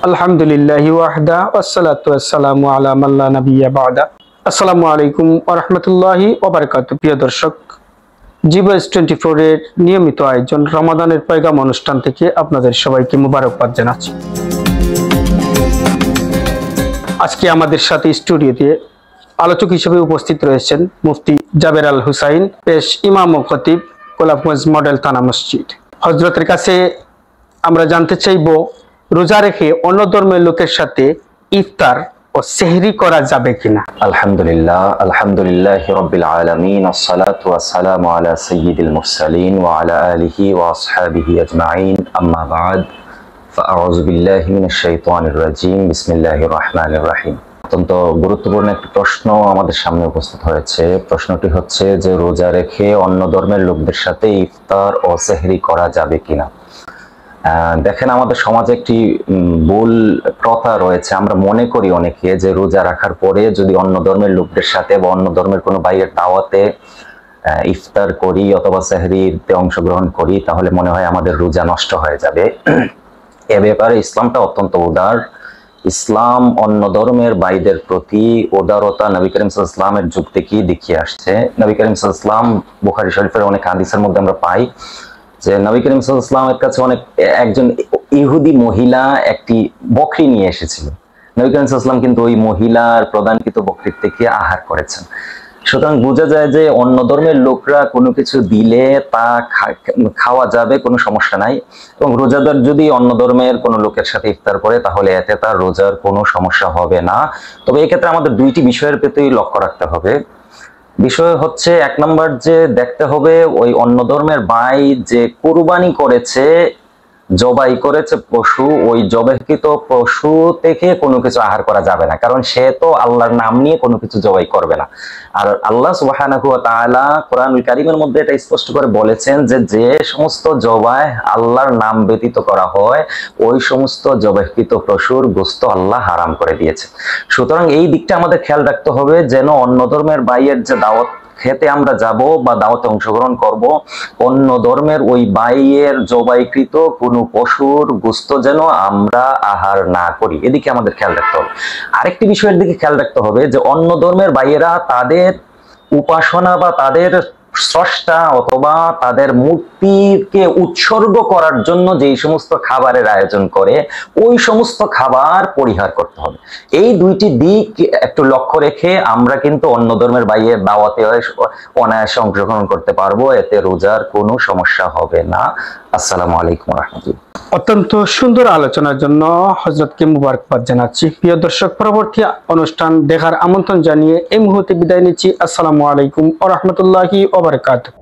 আলহামদুলিল্লাহি ওয়াহদা ওয়াসসালাতু ওয়াসসালামু আলা মান লা নাবিয়্যা বা'দা। আসসালামু আলাইকুম ওয়া রাহমাতুল্লাহি ওয়া বারাকাতুহু। প্রিয় দর্শক, জিবস 24 এর নিয়মিত আয়োজন রমাদানের পয়গাম অনুষ্ঠান থেকে আপনাদের সবাইকে মোবারকবাদ জানাচ্ছি। আজকে আমাদের সাথে স্টুডিওতে আলোচক হিসেবে উপস্থিত রয়েছেন মুফতি জাবের আল হুসাইন, পেশ ইমাম ও খতিব, গোলাপগঞ্জ মডেল থানা মসজিদ। হযরতের কাছে আমরা জানতে চাইব, রোজা রেখে অন্য ধর্মের লোকের সাথে ইফতার ও সেহরি করা যাবে কিনা? আলহামদুলিল্লাহ রাব্বিল আলামিন, আসসালাতু ওয়াসসালামু আলা সাইয়্যিদিল মুরসালিন ওয়া আলা আলিহি ওয়া আসহাবিহি আজমাইন, আম্মা বা'দ, ফাআউযু বিল্লাহি মিনাশ শাইতানির রাজীম, বিসমিল্লাহির রহমানির রহিম। অত্যন্ত গুরুত্বপূর্ণ একটি প্রশ্ন আমাদের সামনে উপস্থিত হয়েছে। প্রশ্নটি হচ্ছে যে রোজা রেখে অন্য ধর্মের লোকদের সাথে ইফতার ও সেহরি করা যাবে কিনা। দেখেন, আমাদের সমাজে একটি ভুল প্রথা রয়েছে। আমরা মনে করি অনেকে যে রোজা রাখার পরে যদি অন্য ধর্মের লোকদের সাথে বা অন্য ধর্মের কোনো বাইরের দাওয়াতে ইফতার করি অথবা সেহরিতে অংশগ্রহণ করি, তাহলে মনে হয় আমাদের রোজা নষ্ট হয়ে যাবে। এ ব্যাপারে ইসলামটা অত্যন্ত উদার। ইসলাম অন্য ধর্মের ভাইদের প্রতি উদারতা নবী করিম সাল্লাল্লাহু আলাইহি ওয়াসাল্লামের যুগ থেকেই দেখিয়ে আসছে। নবী করিম সাল্লাল্লাহু আলাইহি ওয়াসাল্লাম, বুখারী শরীফের অনেক হাদিসের মধ্যে আমরা পাই যে নবী করিম সাল্লাল্লাহু আলাইহি ওয়াসাল্লামের কাছে একজন ইহুদি মহিলা একটি বকরি নিয়ে এসেছিল। নবী করিম সাল্লাল্লাহু আলাইহি ওয়াসাল্লাম কিন্তু ওই মহিলার প্রদানকৃত বকরির থেকে আহার করেছেন। সুতরাং বোঝা যায় যে অন্য ধর্মের লোকরা কোনো কিছু দিলে তা খাওয়া যাবে, কোনো সমস্যা নাই। এবং রোজাদার যদি অন্য ধর্মের কোনো লোকের সাথে ইফতার করে, তাহলে এতে তার রোজার কোনো সমস্যা হবে না। তবে এক্ষেত্রে আমাদের দুইটি বিষয়ের প্রতি লক্ষ্য রাখতে হবে। বিষয় হচ্ছে, এক নম্বর যে দেখতে হবে ওই অন্য ধর্মের ভাই যে কুরবানি করেছে, জবাই করেছে পশু, ওই জবাইকৃত পশু থেকে কোনো কিছু আহার করা যাবে না, কারণ সে তো আল্লাহর নাম নিয়ে কোনো কিছু জবাই করবে না। আর আল্লাহ সুবহানাহু ওয়া তাআলা কোরআনুল কারীমের মধ্যে এটা স্পষ্ট করে বলেছেন যে যে সমস্ত জবাই আল্লাহর নাম ব্যতীত করা হয়, ওই সমস্ত জবাইকৃত পশুর গোশত আল্লাহ হারাম করে দিয়েছে। সুতরাং এই দিকটা আমাদের খেয়াল রাখতে হবে, যেন অন্য ধর্মের ভাইয়ের যে দাওয়াত খেতে আমরা যাব বা দাওয়াতে অংশগ্রহণ করব, অন্য ধর্মের ওই বাইয়ের জবাইকৃত কোনো পশুর গোশত যেন আমরা আহার না করি, এদিকে আমাদের খেয়াল রাখতে হবে। আরেকটি বিষয়ের দিকে খেয়াল রাখতে হবে যে অন্য ধর্মের বাইয়েরা তাদের উপাসনা বা তাদের স্রষ্টা অথবা তাদের মূর্তিকে উৎসর্গ করার জন্য যেই সমস্ত খাবারের আয়োজন করে, ওই সমস্ত খাবার পরিহার করতে হবে। এই দুইটি দিক একটু লক্ষ্য রেখে আমরা কিন্তু অন্য ধর্মের বাইয়ের দাওয়াতে অনায়াসে অংশগ্রহণ করতে পারবো, এতে রোজার কোনো সমস্যা হবে না। আসসালামু আলাইকুম ওয়া রাহমাতুল্লাহ। অত্যন্ত সুন্দর আলোচনার জন্য হযরতকে মুবারকবাদ জানাচ্ছি। প্রিয় দর্শক, পরবর্তী অনুষ্ঠান দেখার আমন্ত্রণ জানিয়ে এই মুহূর্তে বিদায় নিচ্ছি। আসসালামু আলাইকুম ওয়া রাহমাতুল্লাহি ওয়া বারাকাতুহু।